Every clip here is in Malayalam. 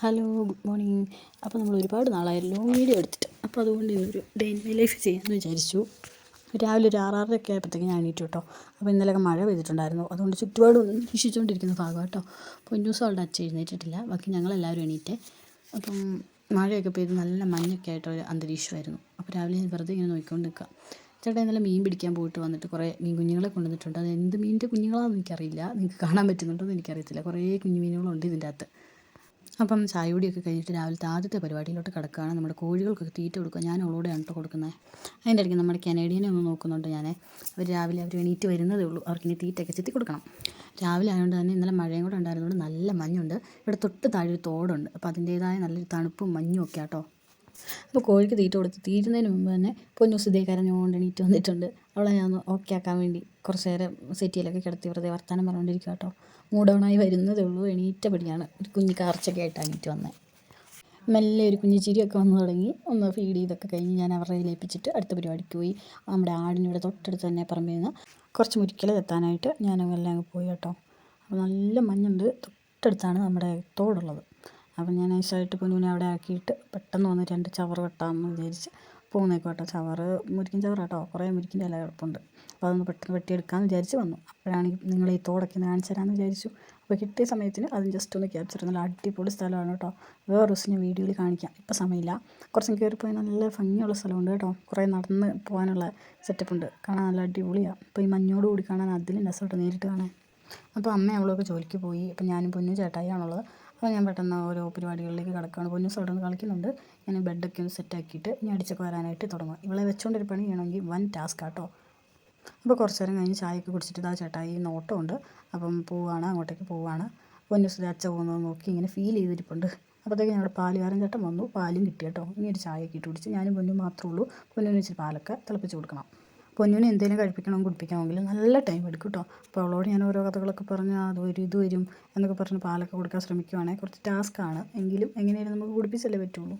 Hello, good morning. അപ്പോൾ നമ്മൾ ഒരുപാട് നാളായല്ലോ വീഡിയോ എടുത്തിട്ട്. അപ്പോൾ അതുകൊണ്ട് ഇന്നൊരു ഡേ ഇൻ മൈ ലൈഫ് ചെയ്യാമെന്ന് വിചാരിച്ചു. രാവിലെ ഒരു 6:30 ആയപ്പോഴത്തേക്ക് ഞാൻ എണീറ്റു കേട്ടോ. അപ്പോൾ ഇന്നലെയൊക്കെ മഴ പെയ്തിട്ടുണ്ടായിരുന്നു. അതുകൊണ്ട് ചുറ്റുപാടും ഒന്ന് വീക്ഷിച്ചുകൊണ്ടിരിക്കുന്ന ഭാഗം കേട്ടോ. പൊന്നൂസ് അവളുടെ അച്ഛൻ എഴുന്നേറ്റിട്ടില്ല. ബാക്കി ഞങ്ങളെല്ലാവരും എണീറ്റേ. അപ്പം മഴയൊക്കെ പെയ്ത് നല്ല മഞ്ഞൊക്കെ ആയിട്ടൊരു അന്തരീക്ഷമായിരുന്നു. അപ്പോൾ രാവിലെ ഞാൻ വെറുതെ ഇങ്ങനെ നോക്കിക്കൊണ്ട് നിൽക്കാം. ചേട്ടാ ഇന്നലെ മീൻ പിടിക്കാൻ പോയിട്ട് വന്നിട്ട് കുറേ മീൻ കുഞ്ഞുങ്ങളെ കൊണ്ടുവന്നിട്ടുണ്ട്. അത് എന്ത് മീനിൻ്റെ കുഞ്ഞുങ്ങളാണെന്ന് എനിക്കറിയില്ല. നിങ്ങൾക്ക് കാണാൻ പറ്റുന്നുണ്ടോ എന്ന് എനിക്കറിയത്തില്ല. കുറേ കുഞ്ഞു മീനുകളുണ്ട് ഇതിൻ്റെ അകത്ത്. അപ്പം ചായ കുടിയൊക്കെ കഴിഞ്ഞിട്ട് രാവിലത്തെ ആദ്യത്തെ പരിപാടിയിലോട്ട് കിടക്കുകയാണ്. നമ്മുടെ കോഴികൾക്കൊക്കെ തീറ്റ കൊടുക്കുക. ഞാൻ അവളോടെയാണ് കേട്ടോ കൊടുക്കുന്നത്. അതിൻ്റെ ഇടയ്ക്ക് നമ്മുടെ കനേഡിയനെ ഒന്ന് നോക്കുന്നുണ്ട് ഞാൻ. അവർ എണീറ്റ് വരുന്നതേ ഉള്ളൂ. അവർക്കിനി തീറ്റയൊക്കെ ചെത്തി കൊടുക്കണം. രാവിലെ ആയതുകൊണ്ട് തന്നെ ഇന്നലെ മഴയും കൂടെ ഉണ്ടായിരുന്നതുകൊണ്ട് നല്ല മഞ്ഞുണ്ട്. ഇവിടെ തൊട്ട് താഴെ ഒരു തോടുണ്ട്. അപ്പോൾ അതിൻ്റേതായ നല്ലൊരു തണുപ്പും മഞ്ഞും ഒക്കെ ആട്ടോ. അപ്പോൾ കോഴിക്ക് തീറ്റ കൊടുത്ത് തീരുന്നതിന് മുമ്പ് തന്നെ പൊന്നൂസ് ഇതേ കരഞ്ഞുകൊണ്ട് എണീറ്റ് വന്നിട്ടുണ്ട്. അവളെ ഞാൻ ഒന്ന് ഓക്കെ ആക്കാൻ വേണ്ടി കുറച്ച് നേരം സെറ്റിയിലൊക്കെ കിടത്തി വെറുതെ വർത്താനം പറഞ്ഞുകൊണ്ടിരിക്കുക കേട്ടോ. മൂഡൗണായി വരുന്നതേ ഉള്ളൂ. എണീറ്റ പടിയാണ്. ഒരു കുഞ്ഞ് കാർച്ചൊക്കെ ആയിട്ടാണ് എണീറ്റ് വന്നത്. മെല്ലെ ഒരു കുഞ്ഞ് ചിരിയൊക്കെ വന്നു തുടങ്ങി. ഒന്ന് ഫീഡ് ചെയ്തൊക്കെ കഴിഞ്ഞ് ഞാൻ അവരുടെ ഏൽപ്പിച്ചിട്ട് അടുത്ത പരിപാടിക്ക് പോയി. നമ്മുടെ ആടിനിവിടെ തൊട്ടടുത്ത് തന്നെ പറമ്പിൽ നിന്ന് കുറച്ച് മുരിക്കൽ എത്താനായിട്ട് ഞാനെല്ലാം അങ്ങ് പോയി കേട്ടോ. അപ്പോൾ നല്ല മഞ്ഞുണ്ട്. തൊട്ടടുത്താണ് നമ്മുടെ തോടുള്ളത്. അപ്പം ഞാൻ നൈസായിട്ട് പൊന്നൂനെ അവിടെ ആക്കിയിട്ട് പെട്ടെന്ന് വന്ന് 2 ചവറ് വെട്ടാമെന്ന് വിചാരിച്ച് പോകുന്നേക്കോട്ടെ. ചവറ് മുരിക്കൻ ചവറ് കേട്ടോ. കുറേ മുരിക്കിൻ്റെ ഇല കിടപ്പുണ്ട്. അപ്പോൾ അതൊന്ന് പെട്ടെന്ന് വെട്ടിയെടുക്കാമെന്ന് വിചാരിച്ച് വന്നു. അപ്പോഴാണ് നിങ്ങൾ ഈ തോടൊക്കെ ഒന്ന് കാണിച്ചു തരാമെന്ന് വിചാരിച്ചു. അപ്പോൾ കിട്ടിയ സമയത്തിന് അതും ജസ്റ്റ് ഒന്ന് ക്യാപ്ചർ ചെയ്ത് നല്ല അടിപൊളി സ്ഥലമാണ് കേട്ടോ. വേറെ ദിവസം ഞാൻ വീഡിയോയിൽ കാണിക്കാം. ഇപ്പം സമയമില്ല. കുറച്ചും കയറിപ്പോയി നല്ല ഭംഗിയുള്ള സ്ഥലമുണ്ട് കേട്ടോ. കുറേ നടന്ന് പോകാനുള്ള സെറ്റപ്പുണ്ട്. കാണാൻ നല്ല അടിപൊളിയാണ്. അപ്പോൾ ഈ മഞ്ഞോട് കൂടി കാണാൻ അതിലും രസമായിട്ട് നേരിട്ട് കാണാൻ. അപ്പോൾ അമ്മയും അവളൊക്കെ ജോലിക്ക് പോയി. അപ്പം ഞാനും പൊന്നും ചേട്ടായിയാണുള്ളത്. അപ്പോൾ ഞാൻ പെട്ടെന്ന് ഓരോ പരിപാടികളിലേക്ക് കിടക്കുകയാണ്. പൊന്നൂസ് അവിടെ നിന്ന് കളിക്കുന്നുണ്ട്. ഞാൻ ബെഡൊക്കെ ഒന്ന് സെറ്റാക്കിയിട്ട് ഇനി അടിച്ചൊക്കെ വരാനായിട്ട് തുടങ്ങും. ഇവളെ വെച്ചുകൊണ്ടൊരു പണി ചെയ്യണമെങ്കിൽ വൻ ടാസ്ക് കേട്ടോ. അപ്പോൾ കുറച്ച് നേരം കഴിഞ്ഞ് ചായയൊക്കെ കുടിച്ചിട്ട് ഇതാ ചേട്ടായി നോട്ടമുണ്ട്. അപ്പം പോവുകയാണ്, അങ്ങോട്ടേക്ക് പോവുകയാണ്. പൊന്നൂസ് അച്ഛ പോകുന്നത് നോക്കി ഇങ്ങനെ ഫീൽ ചെയ്തിരിപ്പുണ്ട്. അപ്പോഴത്തേക്ക് ഞങ്ങളുടെ പാലുകാരൻ ചേട്ടൻ വന്നു. പാലും കിട്ടി കേട്ടോ. ഇനി ഒരു ചായയൊക്കെ ഇട്ട് കുടിച്ച് ഞാനും പൊന്നും മാത്രമേ ഉള്ളൂ. പൊന്നിന് വെച്ച് പാലൊക്കെ തിളപ്പിച്ച് കൊടുക്കണം. പൊന്നിന് എന്തെങ്കിലും കഴിപ്പിക്കണം കുടിപ്പിക്കണമെങ്കിൽ നല്ല ടൈം എടുക്കും കേട്ടോ. അപ്പോൾ അവളോട് ഞാൻ ഓരോ കഥകളൊക്കെ പറഞ്ഞ് അത് വരും ഇത് വരും എന്നൊക്കെ പറഞ്ഞ് പാലൊക്കെ കൊടുക്കാൻ ശ്രമിക്കുവാണെങ്കിൽ കുറച്ച് ടാസ്ക്കാണ്. എങ്കിലും എങ്ങനെയാലും നമുക്ക് കുടിപ്പിച്ചല്ലേ പറ്റുള്ളൂ.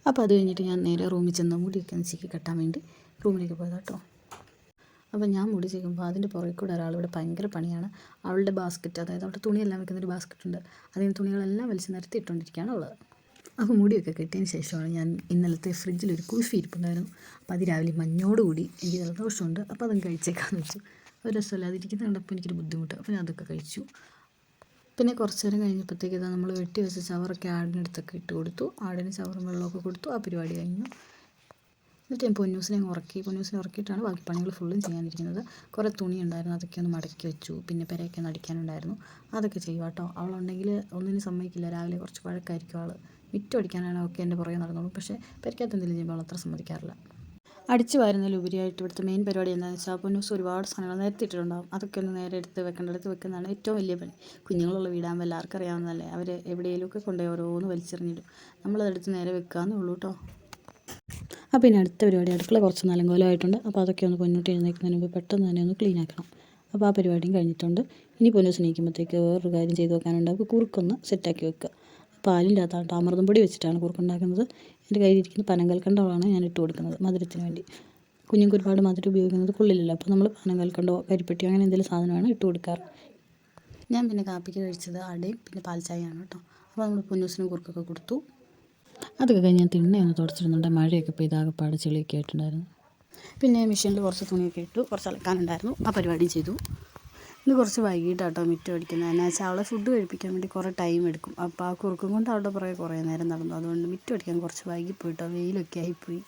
അപ്പോൾ അത് കഴിഞ്ഞിട്ട് ഞാൻ നേരെ റൂമിൽ ചെന്ന് മുടിയൊക്കെ ഒന്ന് ചിക്കി കെട്ടാൻ വേണ്ടി റൂമിലേക്ക് പോയത് കേട്ടോ. അപ്പോൾ ഞാൻ മുടി ചെയ്യുമ്പോൾ അതിൻ്റെ പുറകെ കൂടെ ഒരാളിവിടെ ഭയങ്കര പണിയാണ്. അവളുടെ ബാസ്ക്കറ്റ്, അതായത് അവളുടെ തുണിയെല്ലാം വെക്കുന്നൊരു ബാസ്ക്കറ്റുണ്ട്. അതിന് തുണികളെല്ലാം വലിച്ച് നിരത്തി ഇട്ടുകൊണ്ടിരിക്കുകയാണ് ഉള്ളത്. അപ്പോൾ മുടിയൊക്കെ കെട്ടിയതിന് ശേഷമാണ് ഞാൻ ഇന്നലത്തെ ഫ്രിഡ്ജിലൊരു കുൽഫി ഇരിപ്പുണ്ടായിരുന്നു. അപ്പോൾ രാവിലെ മഞ്ഞോടുകൂടി എനിക്ക് ജലദോഷമുണ്ട്. അപ്പോൾ അതും കഴിച്ചേക്കാമെന്ന് വെച്ചു. ഒരു രസമല്ല അതിരിക്കുന്നത് കണ്ടപ്പോൾ എനിക്കൊരു ബുദ്ധിമുട്ട്. അപ്പോൾ ഞാൻ അതൊക്കെ കഴിച്ചു. പിന്നെ കുറച്ച് നേരം കഴിഞ്ഞപ്പോഴത്തേക്ക് ഇതാ നമ്മൾ വെട്ടി വെച്ച ചവറൊക്കെ ആടിനടുത്തൊക്കെ ഇട്ട് കൊടുത്തു. ആടിന് ചവറും വെള്ളമൊക്കെ കൊടുത്തു. ആ പരിപാടി കഴിഞ്ഞു. എന്നിട്ട് ഞാൻ പൊന്നൂസിനെ ഉറക്കിയിട്ടാണ് ബാക്കി പണികൾ ഫുള്ളും ചെയ്യാനിരിക്കുന്നത്. കുറേ തുണി ഉണ്ടായിരുന്നു, അതൊക്കെ ഒന്ന് മടക്കി വെച്ചു. പിന്നെ പെരയൊക്കെ ഒന്ന് അടിക്കാനുണ്ടായിരുന്നു, അതൊക്കെ ചെയ്യുക കേട്ടോ. അവളുണ്ടെങ്കിൽ ഒന്നിനും സമ്മതിക്കില്ല. രാവിലെ കുറച്ച് വഴക്കായിരിക്കും ആൾ. മിറ്റം അടിക്കാനാണ് ഒക്കെ എൻ്റെ പുറകെ നടന്നോളൂ. പക്ഷേ പെരയ്ക്കകത്ത് എന്തെങ്കിലും ചെയ്യുമ്പോൾ അവൾ അത്ര സമ്മതിക്കാറില്ല. അടിച്ച് വാരുന്നതിലുപരിയായിട്ട് ഇവിടുത്തെ മെയിൻ പരിപാടി എന്താണെന്ന് വെച്ചാൽ പൊന്നൂസ് ഒരുപാട് സാധനങ്ങൾ നിരത്തിയിട്ടുണ്ടാകും. അതൊക്കെ ഒന്ന് നേരെ എടുത്ത് വെക്കേണ്ടടുത്ത് വെക്കുന്നതാണ് ഏറ്റവും വലിയ പണി. കുഞ്ഞുങ്ങളുള്ള വീടാകുമ്പോൾ എല്ലാവർക്കും അറിയാവുന്നതല്ലേ. അവർ എവിടെയെങ്കിലുമൊക്കെ കൊണ്ടുപോയി ഓരോന്ന് വലിച്ചെറിഞ്ഞിടും. നമ്മളതെടുത്ത് നേരെ വെക്കാമെന്നേ ഉള്ളൂ കേട്ടോ. അപ്പോൾ ഇനി അടുത്ത പരിപാടി, അടുക്കള കുറച്ച് നലങ്കോലമായിട്ടുണ്ട്. അപ്പോൾ അതൊക്കെ ഒന്ന് പൊന്നൂട്ടി എഴുന്നേൽക്കുന്നതിന് മുമ്പ് പെട്ടെന്ന് തന്നെ ഒന്ന് ക്ലീൻ ആക്കണം. അപ്പോൾ ആ പരിപാടിയും കഴിഞ്ഞിട്ടുണ്ട്. ഇനി പൊന്നൂസ് എണീക്കുമ്പോഴത്തേക്ക് വേറൊരു കാര്യം ചെയ്ത് വെക്കാനുണ്ട്. അപ്പോൾ കുറുക്കൊന്ന് സെറ്റാക്കി വെക്കുക. പാലിൻ്റെ അകത്താട്ടോ അമൃതം പൊടി വെച്ചിട്ടാണ് കുറുക്കുണ്ടാക്കുന്നത്. എൻ്റെ കയ്യിലിരിക്കുന്ന പനങ്കൽക്കണ്ടമാണ് ഞാൻ ഇട്ട് കൊടുക്കുന്നത് മധുരത്തിന് വേണ്ടി. കുഞ്ഞുങ്ങൾക്ക് ഒരുപാട് മധുരം ഉപയോഗിക്കുന്നത് കൊള്ളില്ലല്ലോ. അപ്പോൾ നമ്മൾ പനങ്കൽക്കണ്ടോ കരിപ്പെട്ടിയോ അങ്ങനെ എന്തെങ്കിലും സാധനമാണ് ഇട്ട് കൊടുക്കാറ്. ഞാൻ പിന്നെ കാപ്പിക്ക് കഴിച്ചത് അടയും പിന്നെ പാൽച്ചായയാണ് കേട്ടോ. അപ്പോൾ നമ്മൾ പൊന്നൂസിനും കുറുക്കൊക്കെ കൊടുത്തു. അതൊക്കെ കഴിഞ്ഞ് ഞാൻ തിണ്ണയൊന്ന് തുടച്ചിരുന്നുണ്ട്. മഴയൊക്കെ പെയ്ത് ആകെപ്പാട് ചെളിയൊക്കെ ആയിട്ടുണ്ടായിരുന്നു. പിന്നെ മെഷീനിൽ കുറച്ച് തുണിയൊക്കെ ഇട്ടു. കുറച്ച് അലക്കാനുണ്ടായിരുന്നു, ആ പരിപാടി ചെയ്തു. ഇന്ന് കുറച്ച് വൈകിട്ടാട്ടോ മിറ്റം അടിക്കുന്നത്. എന്നാ വെച്ചാൽ അവളെ ഫുഡ് കഴിപ്പിക്കാൻ വേണ്ടി കുറേ ടൈം എടുക്കും. അപ്പോൾ ആ കുറുക്കും കൊണ്ട് അവളുടെ പുറകെ കുറേ നേരം നടന്നു. അതുകൊണ്ട് മിറ്റം അടിക്കാൻ കുറച്ച് വൈകിപ്പോയിട്ടോ. വെയിലൊക്കെ ആയിപ്പോയി.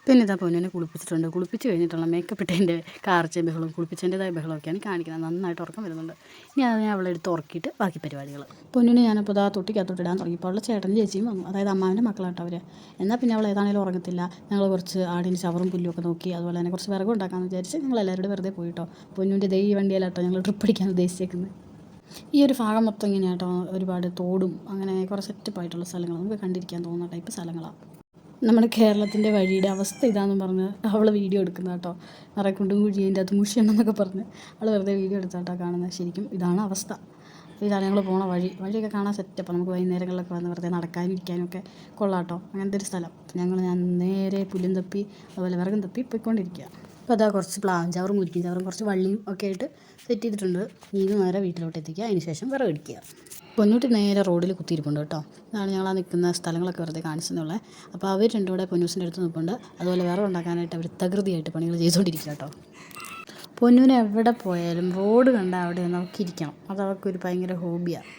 പിന്നെ ഇതാ പൊന്നിനെ കുളിപ്പിച്ചിട്ടുണ്ട്. കുളിപ്പിച്ച് കഴിഞ്ഞിട്ടുള്ള മേക്കപ്പ് ഇട്ടതിൻ്റെ കാർച്ചയും ബഹളവും കുളിപ്പിച്ചതിൻ്റെതായ ബഹളമൊക്കെയാണ് കാണിക്കുന്നത്. നന്നായിട്ട് ഉറക്കം വരുന്നുണ്ട്. ഇനി അത് ഞാൻ അവളെ എടുത്ത് ഉറക്കിയിട്ട് ബാക്കി പരിപാടികൾ. പൊന്നിനെ ഞാനപ്പോൾ ആ തൊട്ടിക്കകത്തോട്ട് ഇടാൻ തുടങ്ങിയപ്പോൾ അവളുടെ ചേട്ടനും ചേച്ചിയും വന്നു. അതായത് അമ്മാവിൻ്റെ മക്കളാട്ടോ അവർ. എന്നാൽ പിന്നെ അവൾ ഏതാണെങ്കിലും ഉറങ്ങത്തില്ല. ഞങ്ങൾ കുറച്ച് ആടിന് ചവറും പുല്ലുമൊക്കെ നോക്കി. അതുപോലെ തന്നെ കുറച്ച് വിറകും ഉണ്ടാക്കാമെന്ന് വിചാരിച്ച് ഞങ്ങൾ എല്ലാവരും വെറുതെ പോയിട്ടോ. പൊന്നിൻ്റെ ദൈ വണ്ടിയിലാട്ടോ ഞങ്ങൾ ട്രിപ്പ് അടിക്കാൻ ഉദ്ദേശിച്ചേക്കുന്നത്. ഈ ഒരു ഭാഗം മൊത്തം ഇങ്ങനെയാട്ടോ. ഒരുപാട് തോടും അങ്ങനെ കുറേ സെറ്റപ്പായിട്ടുള്ള സ്ഥലങ്ങൾ നമുക്ക് കണ്ടിരിക്കാൻ തോന്നുന്ന ടൈപ്പ് സ്ഥലങ്ങളാണ്. നമ്മുടെ കേരളത്തിൻ്റെ വഴിയുടെ അവസ്ഥ ഇതാണെന്ന് പറഞ്ഞ് അവൾ വീഡിയോ എടുക്കുന്ന കേട്ടോ. നിറയെ കുണ്ടും കുഴിയും അതിൻ്റെ അകത്ത് മുഷിയണമെന്നൊക്കെ പറഞ്ഞ് അവൾ വെറുതെ വീഡിയോ എടുത്താട്ടോ കാണുന്നത്. ശരിക്കും ഇതാണ് അവസ്ഥ. ഇതാണ് ഞങ്ങൾ പോണ വഴിയൊക്കെ കാണാൻ സെറ്റപ്പാണ്. നമുക്ക് വൈകുന്നേരങ്ങളിലൊക്കെ വന്ന് വെറുതെ നടക്കാനും ഇരിക്കാനും ഒക്കെ കൊള്ളാട്ടോ. അങ്ങനത്തെ ഒരു സ്ഥലം. ഞാൻ നേരെ പുല്ലും തപ്പി അതുപോലെ വിറകും തപ്പി പോയിക്കൊണ്ടിരിക്കുക. അപ്പോൾ അതാ കുറച്ച് പ്ലാവും ചവറും മുരിക്കും ചവറും കുറച്ച് വള്ളിയും ഒക്കെ ആയിട്ട് സെറ്റ് ചെയ്തിട്ടുണ്ട്. ഇത് നേരെ വീട്ടിലോട്ട് എത്തിക്കുക. അതിന് ശേഷം വിറകടിക്കുക. പൊന്നൂട്ടി നേരെ റോഡിൽ കുത്തിയിരിപ്പുണ്ട് കേട്ടോ. ഇതാണ് ഞങ്ങൾ ആ നിൽക്കുന്ന സ്ഥലങ്ങളൊക്കെ വെറുതെ കാണിച്ചെന്നുള്ളത്. അപ്പോൾ അവർ രണ്ടും കൂടെ പൊന്നൂസിൻ്റെ അടുത്ത് നിൽപ്പുണ്ട്. അതുപോലെ വിറക് ഉണ്ടാക്കാനായിട്ട് അവർ തകൃതിയായിട്ട് പണികൾ ചെയ്തുകൊണ്ടിരിക്കുക കേട്ടോ. പൊന്നൂന് എവിടെ പോയാലും റോഡ് കണ്ടാൽ അവിടെ നമുക്ക് ഇരിക്കണം. അത് അവർക്കൊരു ഭയങ്കര ഹോബിയാണ്.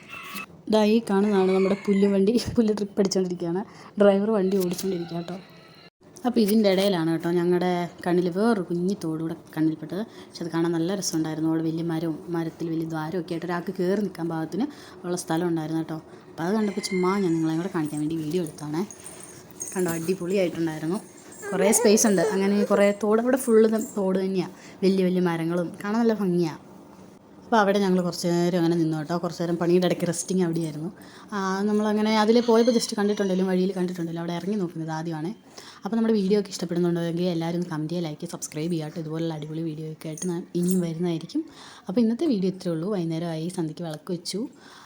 ഇതാ ഈ കാണുന്നതാണ് നമ്മുടെ പുല്ല് ട്രിപ്പ് അടിച്ചുകൊണ്ടിരിക്കുകയാണ്. ഡ്രൈവർ വണ്ടി ഓടിച്ചുകൊണ്ടിരിക്കുക കേട്ടോ. അപ്പോൾ ഇതിൻ്റെ ഇടയിലാണ് കേട്ടോ ഞങ്ങളുടെ കണ്ണിൽ വേറൊരു കുഞ്ഞി തോടുകൂടെ കണ്ണിൽപ്പെട്ടത്. പക്ഷെ അത് കാണാൻ നല്ല രസമുണ്ടായിരുന്നു. അവിടെ വലിയ മരത്തിൽ വലിയ ദ്വാരമൊക്കെ ആയിട്ട് ഒരാൾക്ക് കയറി നിൽക്കാൻ പാകത്തിന് ഉള്ള സ്ഥലം ഉണ്ടായിരുന്നു കേട്ടോ. അപ്പോൾ അത് കണ്ടപ്പോൾ ചുമ്മാ ഞാൻ നിങ്ങളെയും കൂടെ കാണിക്കാൻ വേണ്ടി വീഡിയോ എടുത്താണ്. കണ്ടോ, അടിപൊളിയായിട്ടുണ്ടായിരുന്നു. കുറേ സ്പേസ് ഉണ്ട്. അങ്ങനെ കുറേ അവിടെ ഫുള്ള് തോട് തന്നെയാണ്. വലിയ വലിയ മരങ്ങളും കാണാൻ നല്ല ഭംഗിയാണ്. അപ്പോൾ അവിടെ ഞങ്ങൾ കുറച്ച് നേരം അങ്ങനെ നിന്നു കേട്ടോ. കുറച്ച് നേരം പണിയുടെ ഇടയ്ക്ക് റെസ്റ്റിങ് അവിടെയായിരുന്നു. നമ്മളങ്ങനെ അതിൽ പോയപ്പോൾ ജസ്റ്റ് കണ്ടിട്ടുണ്ടല്ലോ, വഴിയിൽ കണ്ടിട്ടുണ്ടല്ലോ. അവിടെ ഇറങ്ങി നോക്കുന്നത് ആദ്യമാണ്. അപ്പോൾ നമ്മുടെ വീഡിയോ ഒക്കെ ഇഷ്ടപ്പെടുന്നുണ്ടെങ്കിൽ എല്ലാവരും ഒന്ന് കമൻറ്റ് ചെയ്യുക, ലൈക്ക്, സബ്സ്ക്രൈബ് ചെയ്യുക കേട്ടോ. ഇതുപോലുള്ള അടിപൊളി വീഡിയോ ഒക്കെ ആയിട്ട് ഞാൻ ഇനിയും വരുന്നതായിരിക്കും. അപ്പോൾ ഇന്നത്തെ വീഡിയോ ഇത്രയേ ഉള്ളൂ. വൈകുന്നേരമായി, സന്ധ്യയ്ക്ക് വിളക്ക് വെച്ചു.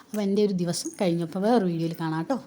അപ്പോൾ എൻ്റെ ഒരു ദിവസം കഴിഞ്ഞപ്പോൾ വേറൊരു വീഡിയോയിൽ കാണാം കേട്ടോ.